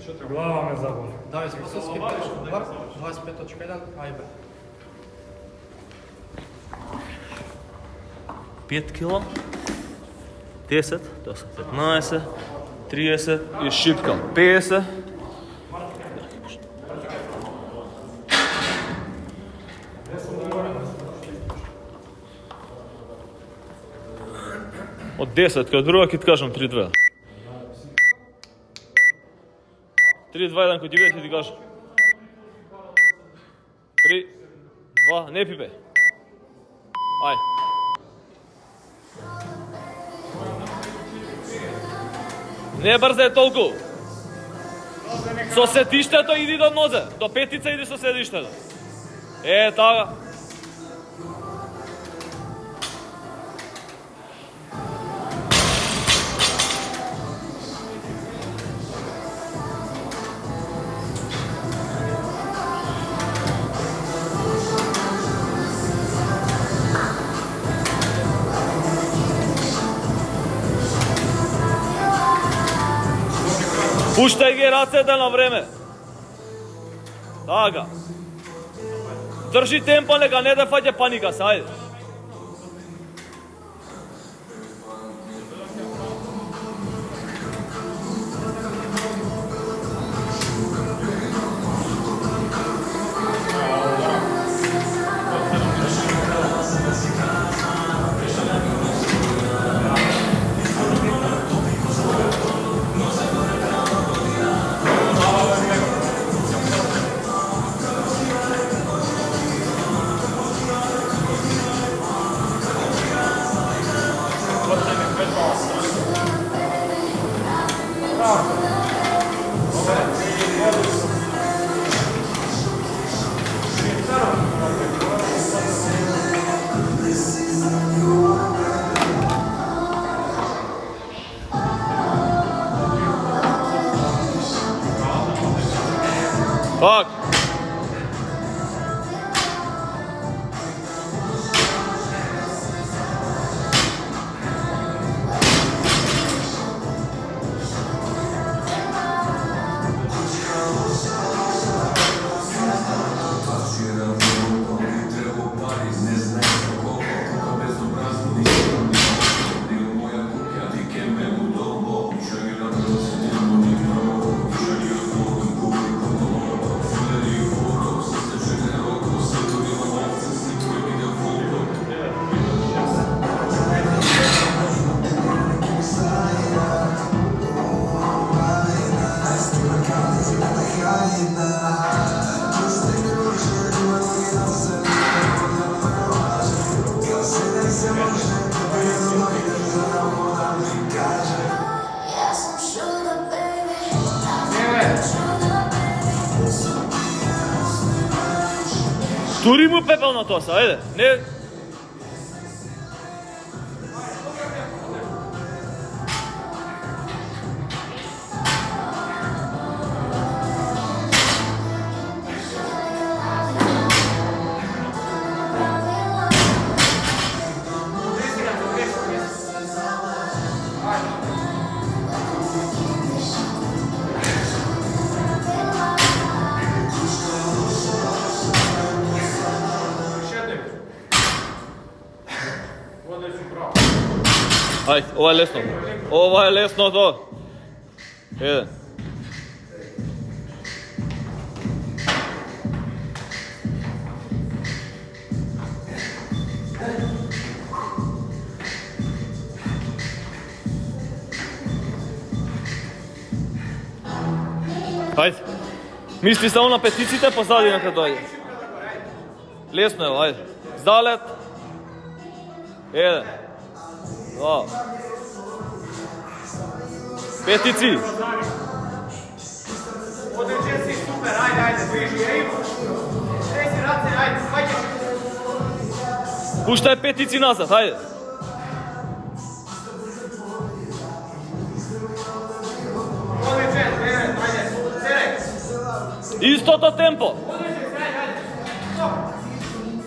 Глава ме заболи. Давид Спасовски, 25.1, А и Б. 5 кило, 10, тоа се 15, 30 и шипкам 50. Од 10 кај друга ќе ти кажам 3-2. 3-2-1 кој 9 ќе ти кажам. 3-2, не пипе. Ај. Не брзај толку. Со седиштето иди до нозе, до петица иди со седиштето. Така. Пуштај ги рацете на време. Така. Држи темпо, нека не да фаќа паника, сајде. Так. Тури му пепел на тоа, ајде. Не. Ај, ова е лесно. Ова е лесното. Еден. Ајде. Мисли само на петиците, позади нека дојде. Лесно е, ајде. Здалет. Еден. Два. Петици. Одречен си, супер, ајде, движи, треси раце, ајде, фаќаш. Пуштај петици назад, ајде. Одречен, ајде, терек. Истото темпо. Одречен, ајде, стоп.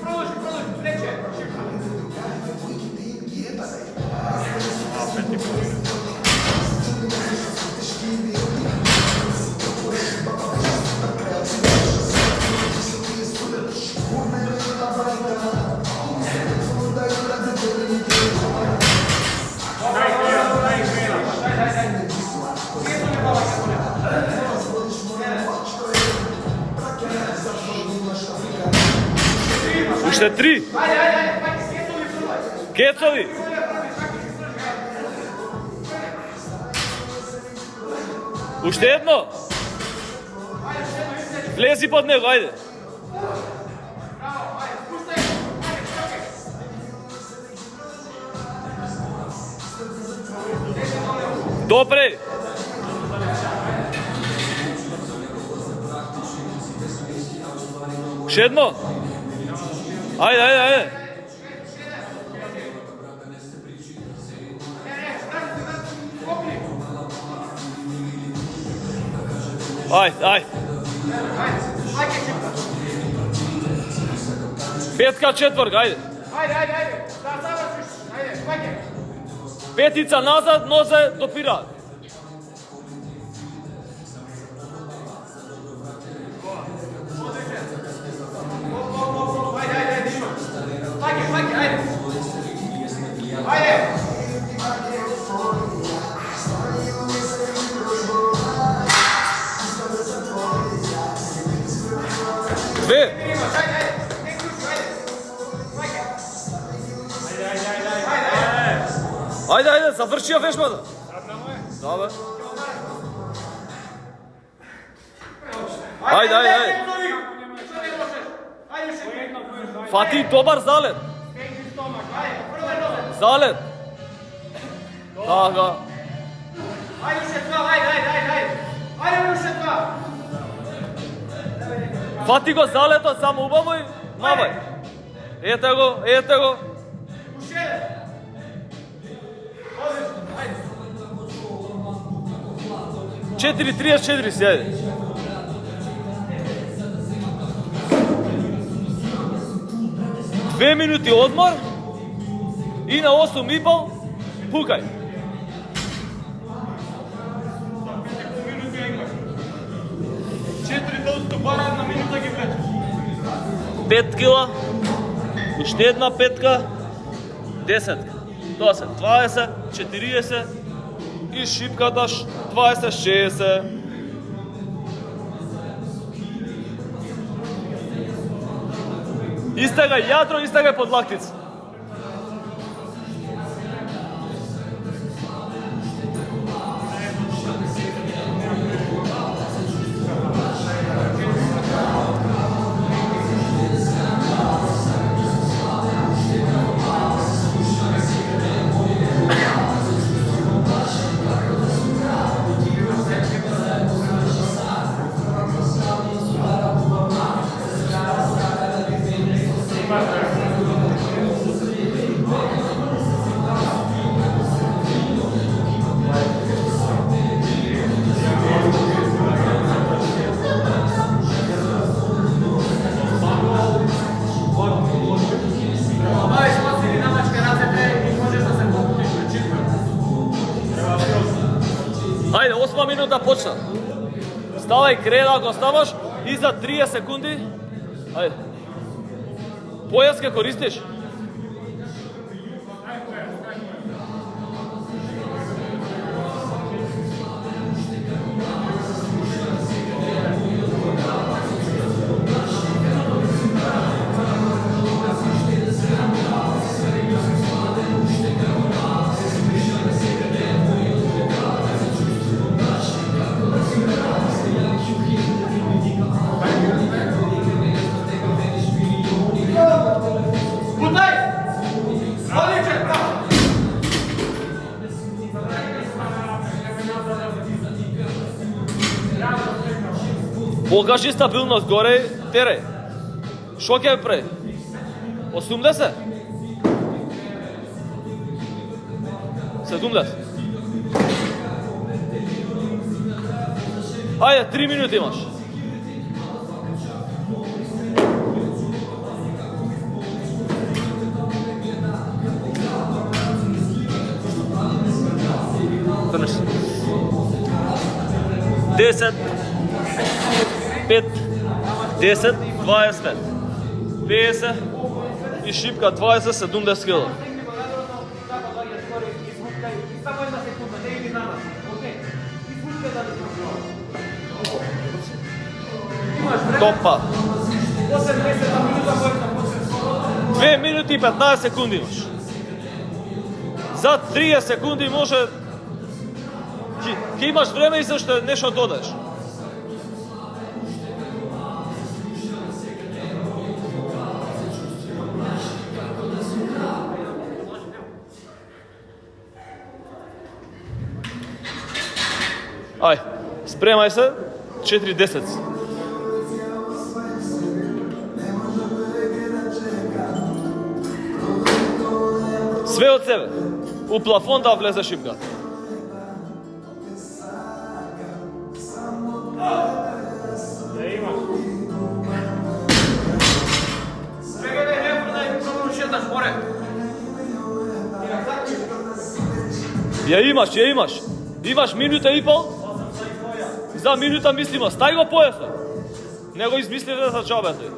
Продолжи, рече, шипка. Уште 3. Кецови. Уште едно. Влези под него, ајде. Добре. Уште едно. Ајде, ајде, ајде. Ајде, ајде. Петка, четворка, ајде. Ајде. Да завршиш. Ајде, паќе. Петица назад, нозе допира. Две. Ајде, ајде, заврши ја вежбата. Да, бе. Ајде, ајде, ајде. Фати добар залет. Залет. Така. Ајде уште два, ајде. Ајде уште два. Фати го залетот само убаво и мавај. Ете го, ете го. Уште. 4:34 си, ајде. Две минути одмор и на 8:30 пукај. Барадна минута ги влечеш. 5 кила, уште една петка, 10, тоа се 20, 40 и шипката 20, 60. Истегај јадро, истегај под лактица. Ајде, 8 минута почна. Ставај креда ако ставаш и за 30 секунди. Ајде. Појас ке користиш? Покажи стабилност горе, тере. Шо ќе пре? 80? 70? Ајде, 3 минути имаш. Трнеш. 10 5, 10, 25, 50 и шипка 20, 70 кила. Топа. 2 минути и 15 секунди имаш. За 30 секунди може ќе имаш време и зашто нешто додадеш. Ај, спремај се, 4-10. Све од себе. У плафон да влезе шипката. Ја имаш. Имаш минута и пол. За минута мислима, стај го појасно. Не го измислите за чабете.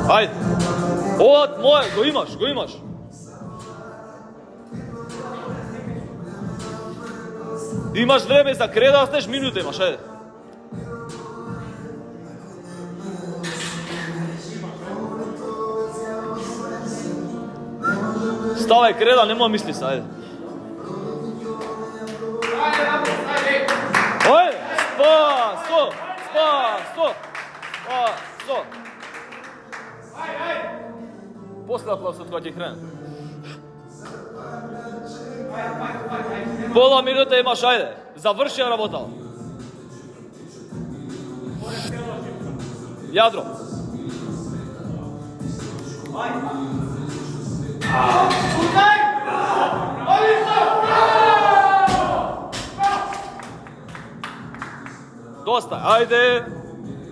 Ајде. Оват мој, го имаш. Имаш време за креда, остеш минута имаш, ајде. Ставај креда, нема мисли се, ајде. Ајде, сто. После аплаусот кога ќе кренем. Пола минута имаш, ајде. Заврши ја работа. Јадро. Доста, ајде.